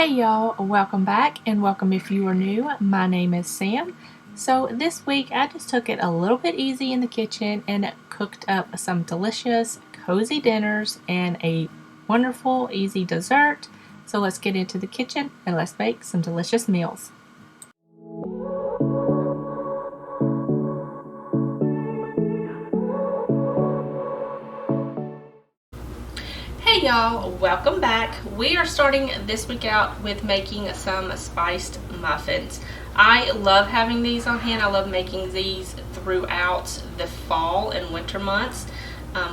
Hey y'all, welcome back and welcome if you are new. My name is Sam. So this week I just took it a little bit easy in the kitchen and cooked up some delicious cozy dinners and a wonderful easy dessert. So let's get into the kitchen and let's make some delicious meals. Hey y'all, welcome back. We are starting this week out with making some spiced muffins. I love having these on hand. I love making these throughout the fall and winter months.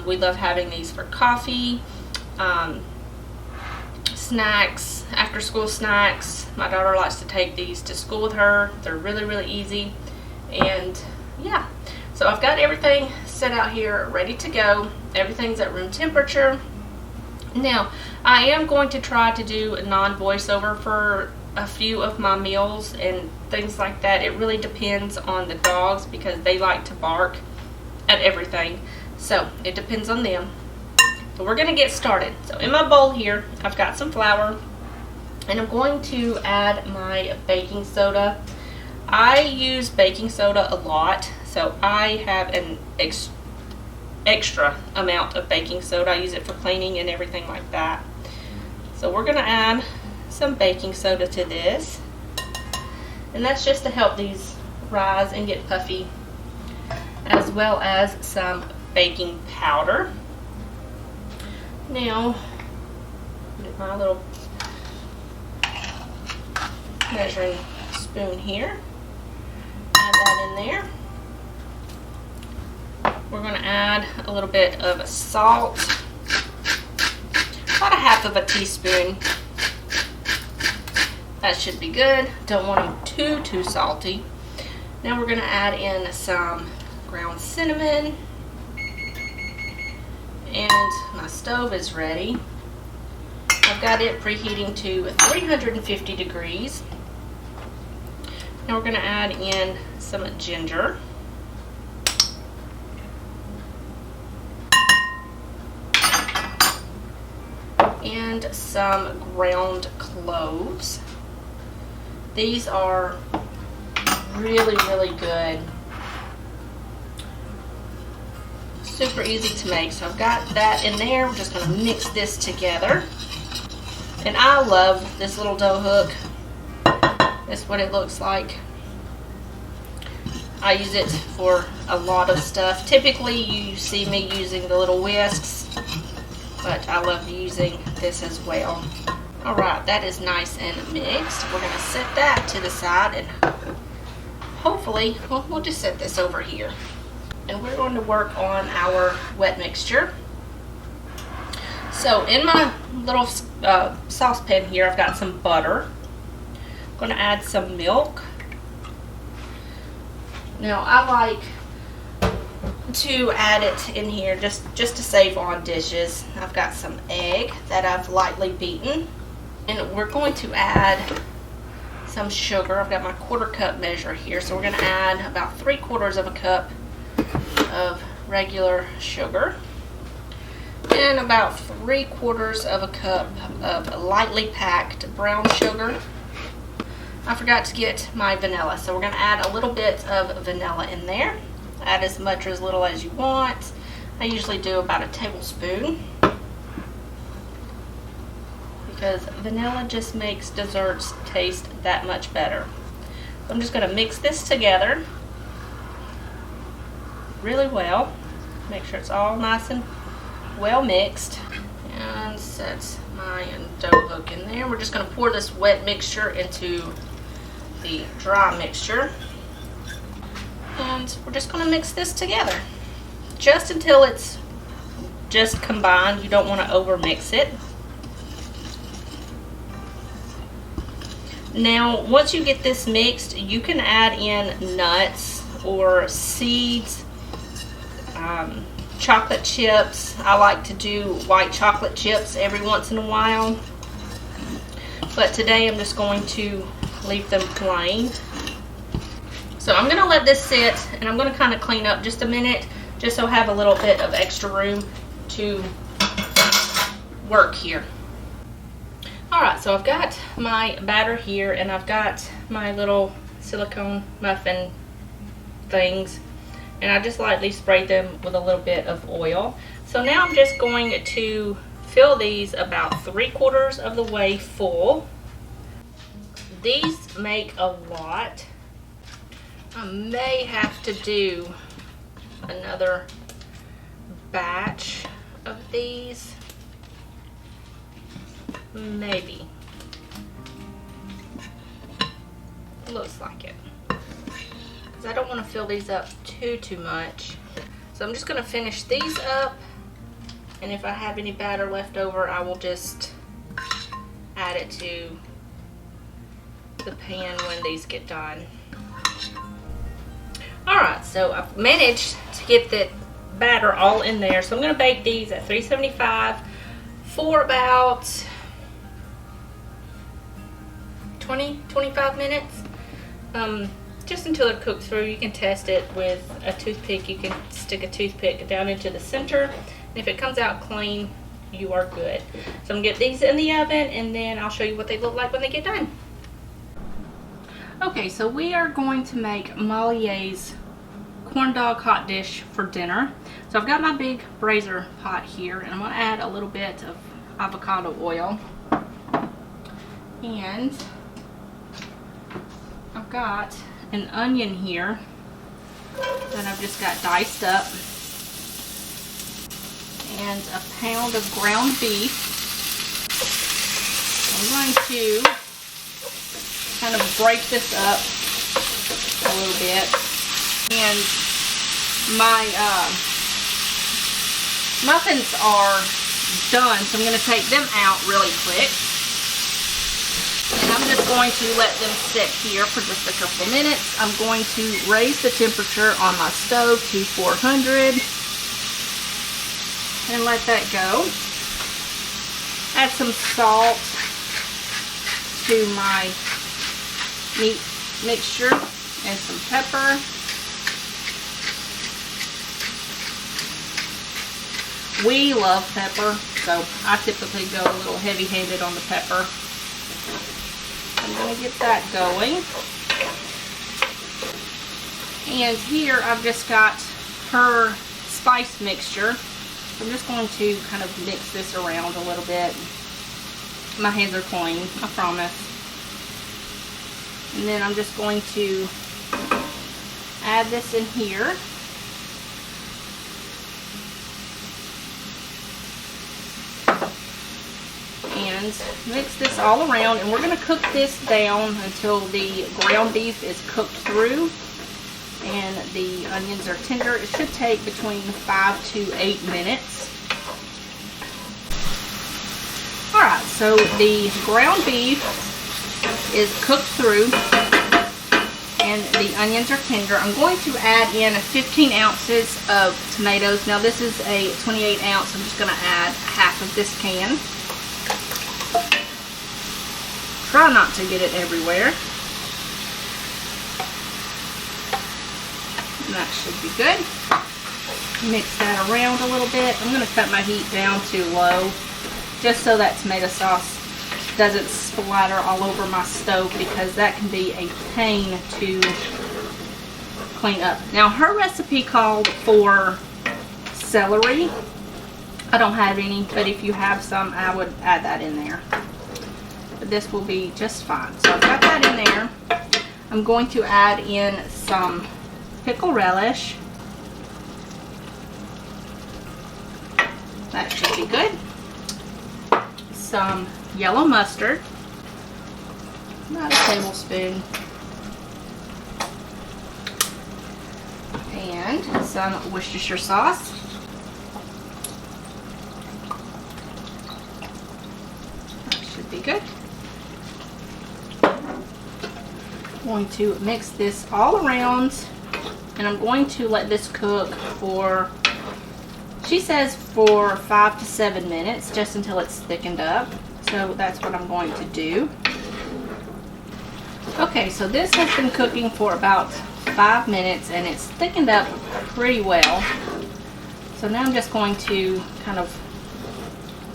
We love having these for coffee, snacks, after school snacks. My daughter likes to take these to school with her. They're really easy. And yeah, so I've got everything set out here ready to go. Everything's at room temperature. Now, I am going to try to do non-voiceover for a few of my meals and things like that. It really depends on the dogs because they like to bark at everything. So, it depends on them. But we're going to get started. So, in my bowl here, I've got some flour. And I'm going to add my baking soda. I use baking soda a lot. So, I have an extra amount of baking soda. I use it for cleaning and everything like that. So we're going to add some baking soda to this, and that's just to help these rise and get puffy, as well as some baking powder. Now get my little measuring spoon here, add that in there. We're going to add a little bit of salt, about a half of a teaspoon. That should be good. Don't want them too salty. Now we're going to add in some ground cinnamon. And my stove is ready. I've got it preheating to 350 degrees. Now we're going to add in some ginger. And some ground cloves. These are really good. Super easy to make. So I've got that in there. We're just going to mix this together. And I love this little dough hook. That's what it looks like. I use it for a lot of stuff. Typically you see me using the little whisks, but I love using this as well. Alright, that is nice and mixed. We're going to set that to the side, and hopefully we'll just set this over here. And we're going to work on our wet mixture. So in my little saucepan here, I've got some butter. I'm going to add some milk. Now I like to add it in here just to save on dishes. I've got some egg that I've lightly beaten, and we're going to add some sugar. I've got my 1/4 cup measure here, so we're going to add about 3/4 of a cup of regular sugar and about 3/4 of a cup of lightly packed brown sugar. I forgot to get my vanilla, so we're going to add a little bit of vanilla in there. Add as much or as little as you want. I usually do about a tablespoon because vanilla just makes desserts taste that much better. So I'm just going to mix this together really well. Make sure it's all nice and well mixed. And set my dough hook in there. We're just going to pour this wet mixture into the dry mixture. And we're just going to mix this together just until it's just combined. You don't want to over mix it. Now once you get this mixed, you can add in nuts or seeds, chocolate chips. I like to do white chocolate chips every once in a while, but today I'm just going to leave them plain. So I'm going to let this sit, and I'm going to kind of clean up just a minute, just so I have a little bit of extra room to work here. Alright, so I've got my batter here, and I've got my little silicone muffin things, and I just lightly sprayed them with a little bit of oil. So now I'm just going to fill these about 3/4 of the way full. These make a lot. I may have to do another batch of these. Maybe. Looks like it. Because I don't want to fill these up too much. So I'm just going to finish these up. And if I have any batter left over, I will just add it to the pan when these get done. Alright, so I've managed to get the batter all in there. So I'm going to bake these at 375 for about 20-25 minutes. Just until it cooks through. You can test it with a toothpick. You can stick a toothpick down into the center. And if it comes out clean, you are good. So I'm going to get these in the oven, and then I'll show you what they look like when they get done. Okay, so we are going to make YEHS corn dog hot dish for dinner. So I've got my big brazier pot here, and I'm going to add a little bit of avocado oil. And I've got an onion here that I've just got diced up, and a pound of ground beef. I'm going to kind of break this up a little bit. And my muffins are done, so I'm going to take them out really quick. And I'm just going to let them sit here for just a couple of minutes. I'm going to raise the temperature on my stove to 400 and let that go. Add some salt to my meat mixture and some pepper. We love pepper, so I typically go a little heavy-handed on the pepper. I'm going to get that going. And here I've just got her spice mixture. I'm just going to kind of mix this around a little bit. My hands are clean, I promise. And then I'm just going to add this in here. And mix this all around, and we're going to cook this down until the ground beef is cooked through and the onions are tender. It should take between 5 to 8 minutes. Alright, so the ground beef is cooked through and the onions are tender. I'm going to add in 15 ounces of tomatoes. Now this is a 28 ounce. I'm just going to add half of this can. Try not to get it everywhere. And that should be good. Mix that around a little bit. I'm going to cut my heat down to low just so that tomato sauce doesn't splatter all over my stove, because that can be a pain to clean up. Now her recipe called for celery. I don't have any, but if you have some, I would add that in there. But this will be just fine. So I've got that in there. I'm going to add in some pickle relish. That should be good. Some yellow mustard, about a tablespoon, and some Worcestershire sauce. That should be good. I'm going to mix this all around, and I'm going to let this cook for, she says, for 5 to 7 minutes, just until it's thickened up. So that's what I'm going to do. Okay, so this has been cooking for about 5 minutes, and it's thickened up pretty well. So now I'm just going to kind of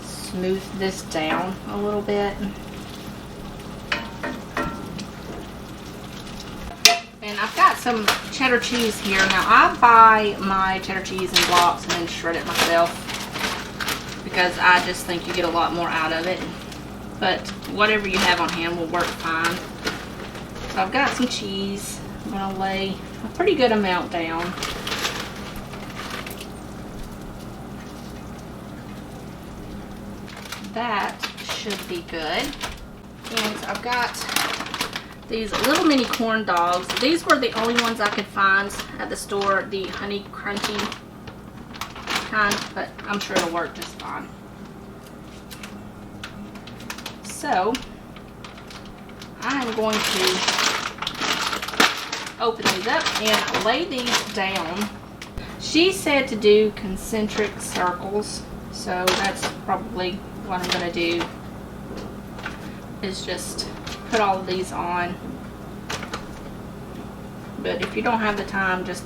smooth this down a little bit. some cheddar cheese here. Now I buy my cheddar cheese in blocks and then shred it myself because I just think you get a lot more out of it. But whatever you have on hand will work fine. So I've got some cheese. I'm going to lay a pretty good amount down. That should be good. And I've got these little mini corn dogs. These were the only ones I could find at the store, the honey crunchy kind, but I'm sure it'll work just fine. So I'm going to open these up and lay these down. She said to do concentric circles, so that's probably what I'm going to do, is just put all of these on. But if you don't have the time, just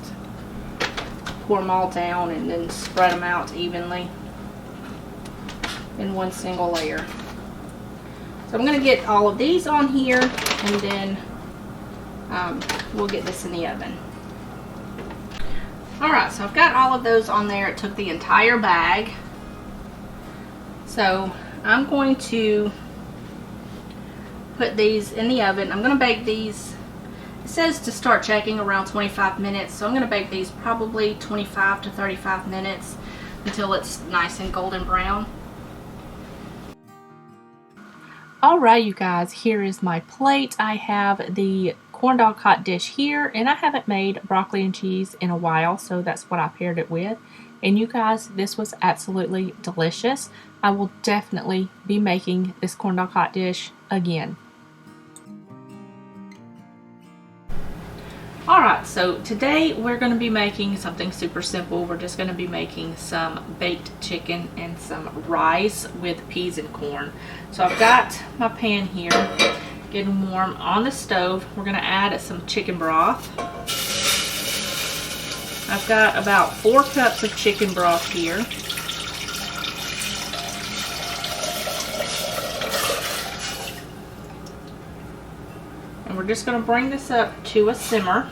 pour them all down and then spread them out evenly in one single layer. So I'm going to get all of these on here, and then we'll get this in the oven. Alright, so I've got all of those on there. It took the entire bag. So I'm going to put these in the oven. I'm going to bake these. It says to start checking around 25 minutes. So I'm going to bake these probably 25 to 35 minutes until it's nice and golden brown. Alright, you guys, here is my plate. I have the corn dog hot dish here, and I haven't made broccoli and cheese in a while, so that's what I paired it with. And you guys, this was absolutely delicious. I will definitely be making this corn dog hot dish again. Alright, so today we're going to be making something super simple. We're just going to be making some baked chicken and some rice with peas and corn. So I've got my pan here getting warm on the stove. We're going to add some chicken broth. I've got about 4 cups of chicken broth here. And we're just going to bring this up to a simmer.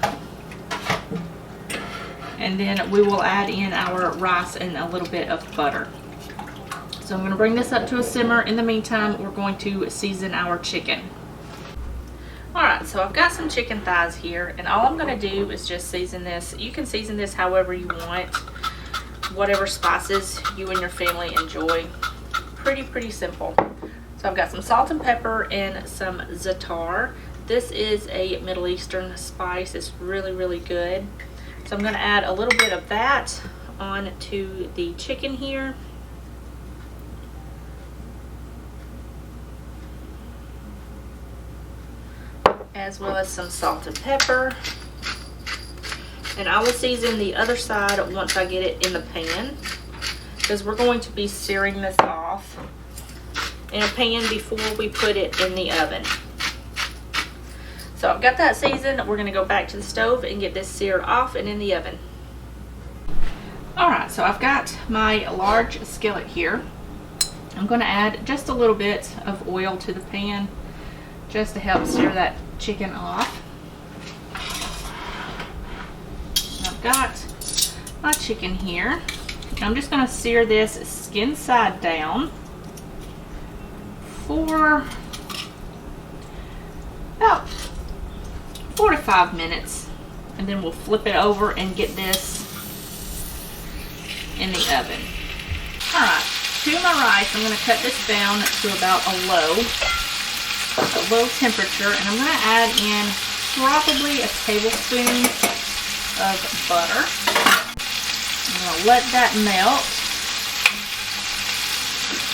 And then we will add in our rice and a little bit of butter. So I'm going to bring this up to a simmer. In the meantime, we're going to season our chicken. Alright, so I've got some chicken thighs here, and all I'm going to do is just season this. You can season this however you want, whatever spices you and your family enjoy. Pretty simple. So I've got some salt and pepper and some za'atar. This is a Middle Eastern spice. It's really good. So I'm going to add a little bit of that onto the chicken here. As well as some salt and pepper. And I will season the other side once I get it in the pan, because we're going to be searing this off in a pan before we put it in the oven. So I've got that seasoned. We're going to go back to the stove and get this seared off and in the oven. Alright, so I've got my large skillet here. I'm going to add just a little bit of oil to the pan just to help sear that chicken off. I've got my chicken here. I'm just going to sear this skin side down for about 4 to 5 minutes, and then we'll flip it over and get this in the oven. Alright, to my rice, I'm going to cut this down to about a low temperature, and I'm going to add in probably a tablespoon of butter. I'm going to let that melt.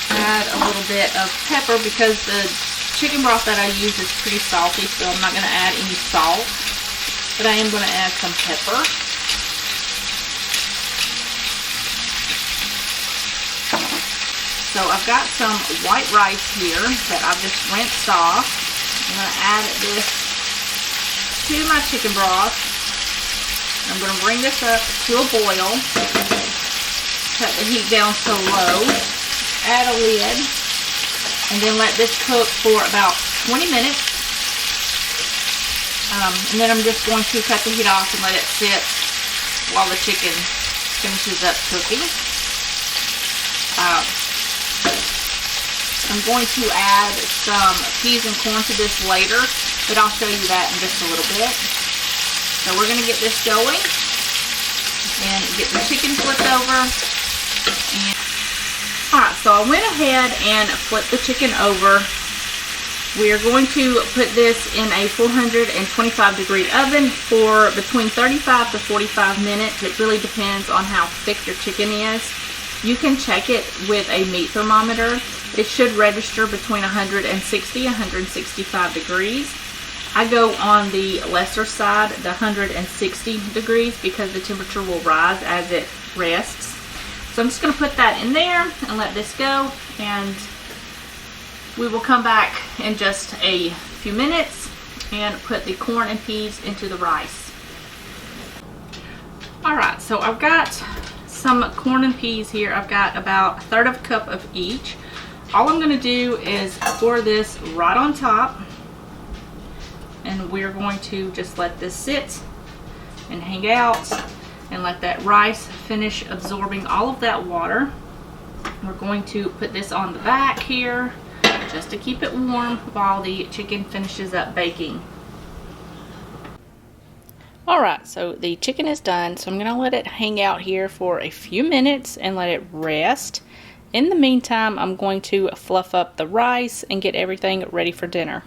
Add a little bit of pepper because the chicken broth that I use is pretty salty, so I'm not going to add any salt, but I am going to add some pepper. So I've got some white rice here that I've just rinsed off. I'm going to add this to my chicken broth. I'm going to bring this up to a boil. Cut the heat down to low. Add a lid. And then let this cook for about 20 minutes. And then I'm just going to cut the heat off and let it sit while the chicken finishes up cooking. I'm going to add some peas and corn to this later, but I'll show you that in just a little bit. So we're going to get this going and get the chicken flipped over. Alright, so I went ahead and flipped the chicken over. We are going to put this in a 425 degree oven for between 35 to 45 minutes. It really depends on how thick your chicken is. You can check it with a meat thermometer. It should register between 160 and 165 degrees. I go on the lesser side, the 160 degrees, because the temperature will rise as it rests. So I'm just going to put that in there and let this go, and we will come back in just a few minutes and put the corn and peas into the rice. Alright, so I've got some corn and peas here. I've got about 1/3 of a cup of each. All I'm going to do is pour this right on top, and we're going to just let this sit and hang out and let that rice finish absorbing all of that water. We're going to put this on the back here just to keep it warm while the chicken finishes up baking. Alright, so the chicken is done, so I'm going to let it hang out here for a few minutes and let it rest. In the meantime, I'm going to fluff up the rice and get everything ready for dinner.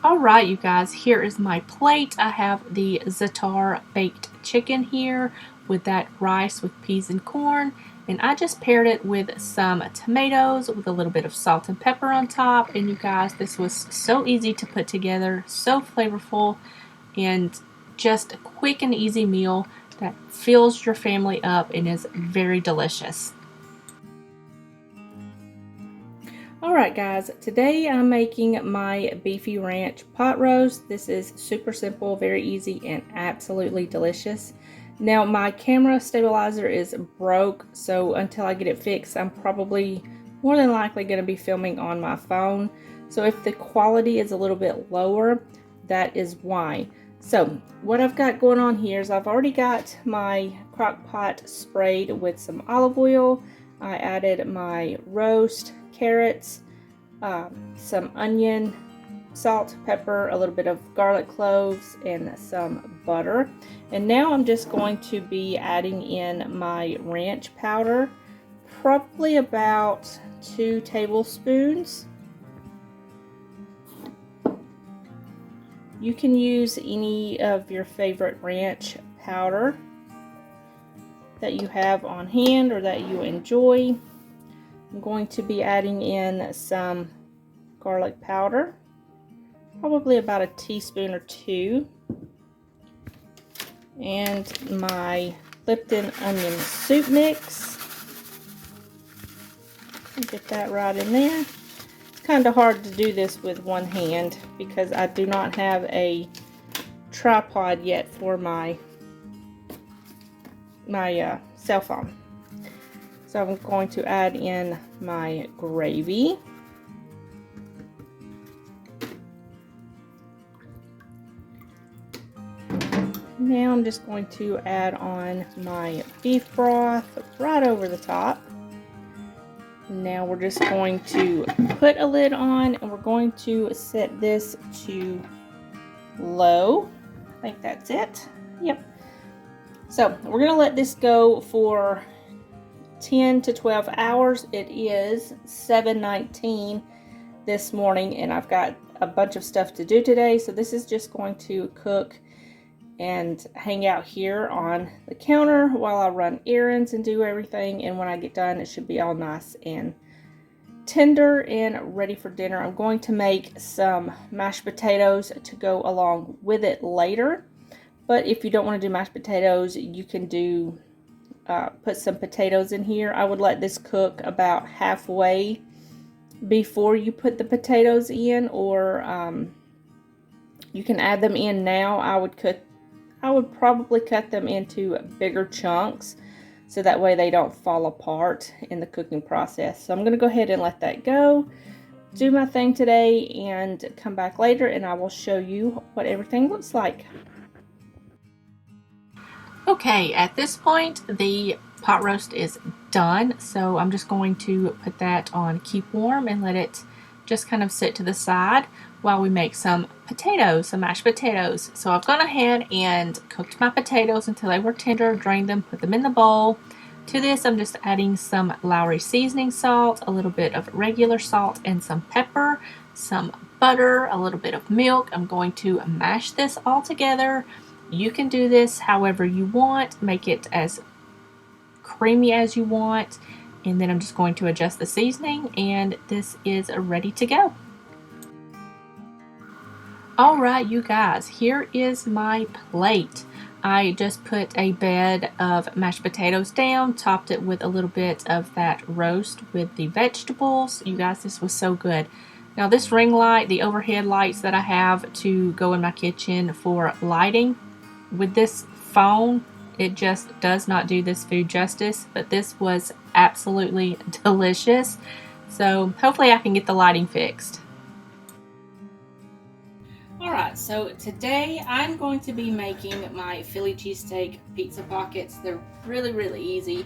Alright, you guys, here is my plate. I have the za'atar baked chicken here with that rice with peas and corn, and I just paired it with some tomatoes with a little bit of salt and pepper on top. And you guys, this was so easy to put together, so flavorful, and just a quick and easy meal that fills your family up and is very delicious. Alright guys, today I'm making my beefy ranch pot roast. This is super simple, very easy, and absolutely delicious. Now my camera stabilizer is broke, so until I get it fixed, I'm probably more than likely going to be filming on my phone. So if the quality is a little bit lower, that is why. So what I've got going on here is I've already got my crock pot sprayed with some olive oil. I added my roast, carrots, some onion, salt, pepper, a little bit of garlic cloves, and some butter. And now I'm just going to be adding in my ranch powder, probably about 2 tablespoons. You can use any of your favorite ranch powder that you have on hand or that you enjoy. I'm going to be adding in some garlic powder, probably about a teaspoon or 2, and my Lipton onion soup mix. Get that right in there. Kind of hard to do this with one hand because I do not have a tripod yet for my cell phone. So I'm going to add in my gravy. Now I'm just going to add on my beef broth right over the top. Now we're just going to put a lid on, and we're going to set this to low. I think that's it. Yep. So we're going to let this go for 10 to 12 hours. It is 7:19 this morning, and I've got a bunch of stuff to do today. So this is just going to cook and hang out here on the counter while I run errands and do everything. And when I get done, it should be all nice and tender and ready for dinner. I'm going to make some mashed potatoes to go along with it later. But if you don't want to do mashed potatoes, you can do put some potatoes in here. I would let this cook about halfway before you put the potatoes in, or you can add them in now. I would probably cut them into bigger chunks so that way they don't fall apart in the cooking process. So I'm going to go ahead and let that go. do my thing today and come back later and I will show you what everything looks like. Okay, at this point the pot roast is done, so I'm just going to put that on keep warm and let it just kind of sit to the side while we make some potatoes, some mashed potatoes. So I've gone ahead and cooked my potatoes until they were tender, drained them, put them in the bowl. To this, I'm just adding some Lowry seasoning salt, a little bit of regular salt, and some pepper, some butter, a little bit of milk. I'm going to mash this all together. You can do this however you want, make it as creamy as you want, and then I'm just going to adjust the seasoning, and this is ready to go. Alright, you guys, here is my plate. I just put a bed of mashed potatoes down, topped it with a little bit of that roast with the vegetables. You guys, this was so good. Now this ring light, the overhead lights that I have to go in my kitchen for lighting, with this phone, it just does not do this food justice, but this was absolutely delicious. So hopefully I can get the lighting fixed. Alright, so today I'm going to be making my Philly cheesesteak pizza pockets. They're really easy.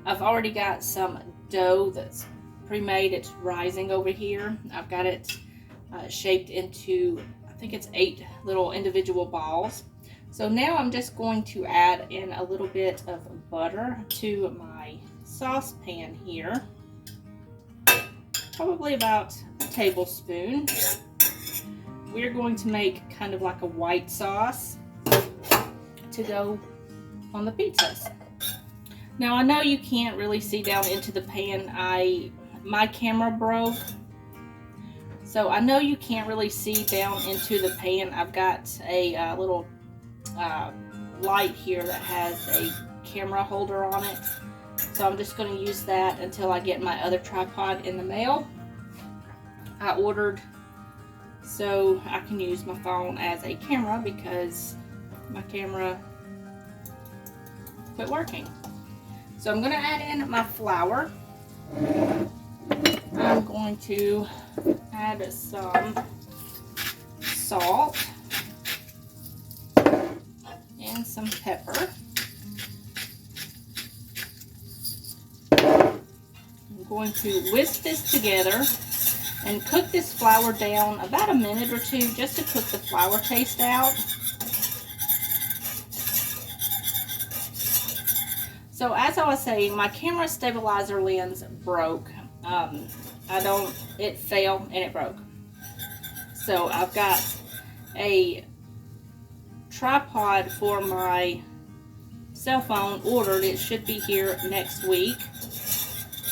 I've already got some dough that's pre-made. It's rising over here. I've got it shaped into, I think it's 8 little individual balls. So now I'm just going to add in a little bit of butter to my saucepan here. Probably about a tablespoon. We're going to make kind of like a white sauce to go on the pizzas. Now I know you can't really see down into the pan. My camera broke, so I know you can't really see down into the pan. I've got a little light here that has a camera holder on it, so I'm just going to use that until I get my other tripod in the mail. I ordered so I can use my phone as a camera because my camera quit working. So I'm going to add in my flour. I'm going to add some salt and some pepper. I'm going to whisk this together and cook this flour down about a minute or two just to cook the flour taste out. So as I was saying, my camera stabilizer lens broke. It fell and it broke. So I've got a tripod for my cell phone ordered. It should be here next week.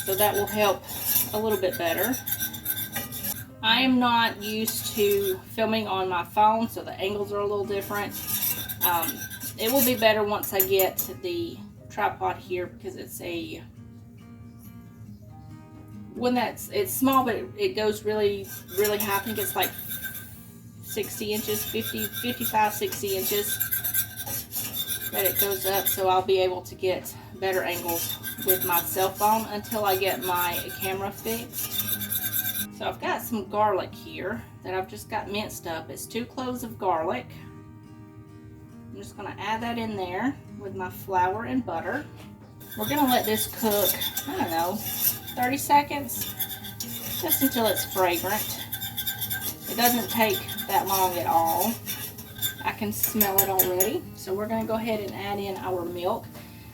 So that will help a little bit better. I am not used to filming on my phone, so the angles are a little different. It will be better once I get the tripod here because it's small, but it goes really high. I think it's like 60 inches, 55, 60 inches that it goes up, so I'll be able to get better angles with my cell phone until I get my camera fixed. So I've got some garlic here that I've just got minced up. It's 2 cloves of garlic. I'm just going to add that in there with my flour and butter. We're going to let this cook, I don't know, 30 seconds, just until it's fragrant. It doesn't take that long at all. I can smell it already. So we're going to go ahead and add in our milk.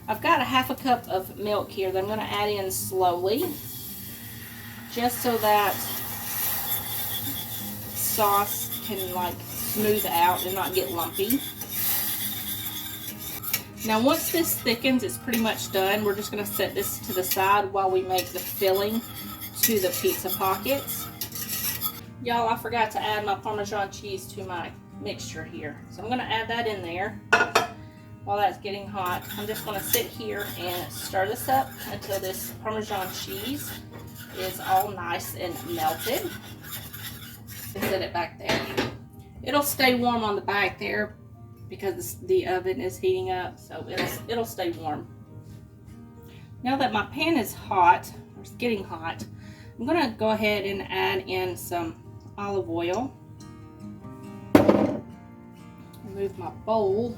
I've got a half a cup of milk here that I'm going to add in slowly, just so that sauce can like smooth out and not get lumpy. Now once this thickens, it's pretty much done. We're just going to set this to the side while we make the filling to the pizza pockets. Y'all, I forgot to add my Parmesan cheese to my mixture here. So I'm going to add that in there. While that's getting hot, I'm just going to sit here and stir this up until this Parmesan cheese is all nice and melted. And set it back there. It'll stay warm on the back there because the oven is heating up, so it'll stay warm. Now that my pan is hot, or it's getting hot, I'm gonna go ahead and add in some olive oil. Remove my bowl.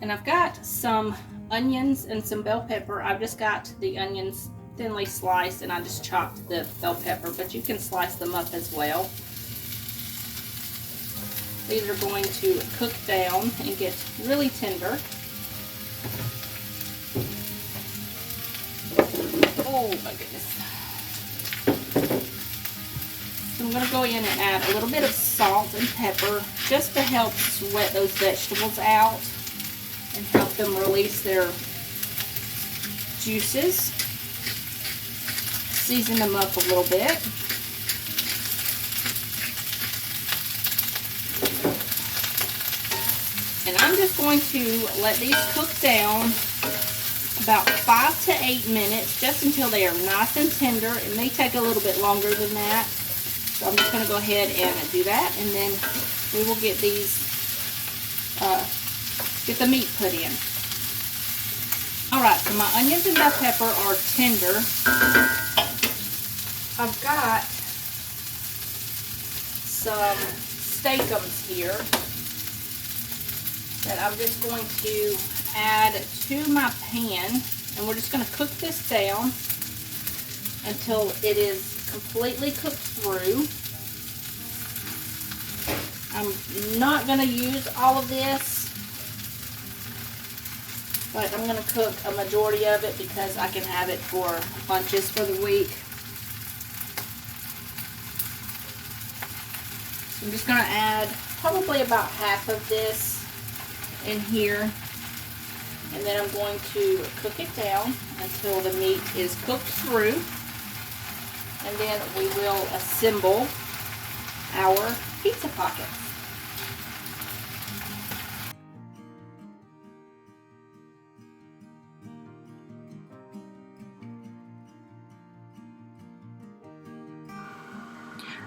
And I've got some onions and some bell pepper. I've just got the onions thinly sliced and I just chopped the bell pepper, but you can slice them up as well. These are going to cook down and get really tender. Oh my goodness. So I'm going to go in and add a little bit of salt and pepper just to help sweat those vegetables out and help them release their juices. Season them up a little bit. And I'm just going to let these cook down about 5 to 8 minutes, just until they are nice and tender. It may take a little bit longer than that. So I'm just going to go ahead and do that, and then we will get these, get the meat put in. Alright, so my onions and bell pepper are tender. I've got some steakums here that I'm just going to add to my pan, and we're just going to cook this down until it is completely cooked through. I'm not going to use all of this, but I'm going to cook a majority of it because I can have it for lunches for the week. So I'm just going to add probably about half of this in here, and then I'm going to cook it down until the meat is cooked through, and then we will assemble our pizza pockets.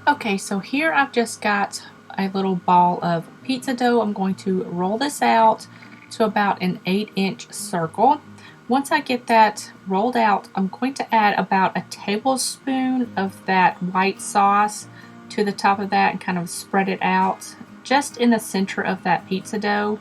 Okay, so here I've just got a little ball of pizza dough. I'm going to roll this out to about an 8-inch circle. Once I get that rolled out, I'm going to add about a tablespoon of that white sauce to the top of that and kind of spread it out just in the center of that pizza dough.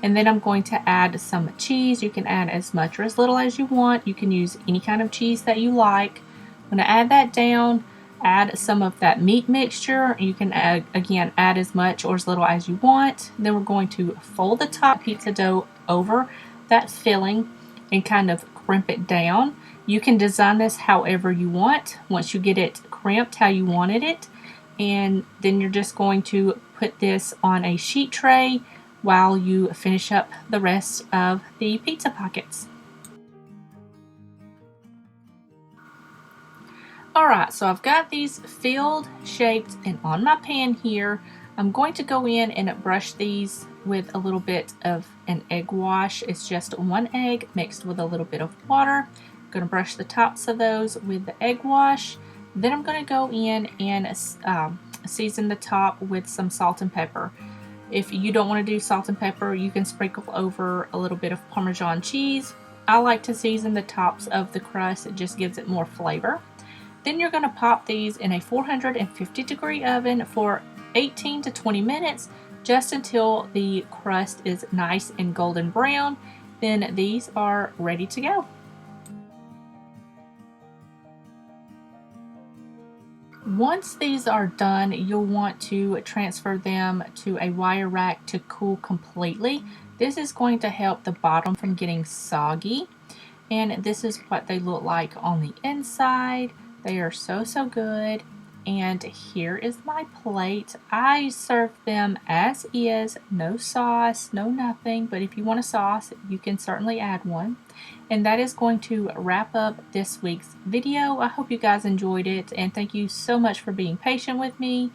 And then I'm going to add some cheese. You can add as much or as little as you want. You can use any kind of cheese that you like. I'm going to add that down. Add some of that meat mixture. You can add as much or as little as you want. Then we're going to fold the top pizza dough over that filling and kind of crimp it down. You can design this however you want once you get it crimped how you wanted it. And then you're just going to put this on a sheet tray while you finish up the rest of the pizza pockets. Alright, so I've got these filled, shaped, and on my pan here. I'm going to go in and brush these with a little bit of an egg wash. It's just 1 egg mixed with a little bit of water. I'm going to brush the tops of those with the egg wash. Then I'm going to go in and season the top with some salt and pepper. If you don't want to do salt and pepper, you can sprinkle over a little bit of Parmesan cheese. I like to season the tops of the crust. It just gives it more flavor. Then you're going to pop these in a 450-degree oven for 18 to 20 minutes, just until the crust is nice and golden brown. Then these are ready to go. Once these are done, you'll want to transfer them to a wire rack to cool completely. This is going to help the bottom from getting soggy. And this is what they look like on the inside. They are so good. And here is my plate. I serve them as is, no sauce, no nothing, but if you want a sauce, you can certainly add one. And that is going to wrap up this week's video. I hope you guys enjoyed it, and thank you so much for being patient with me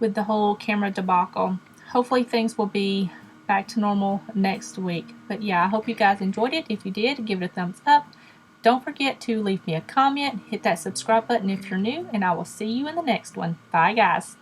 with the whole camera debacle. Hopefully things will be back to normal next week. But yeah, I hope you guys enjoyed it. If you did, give it a thumbs up. Don't forget to leave me a comment, hit that subscribe button if you're new, and I will see you in the next one. Bye guys.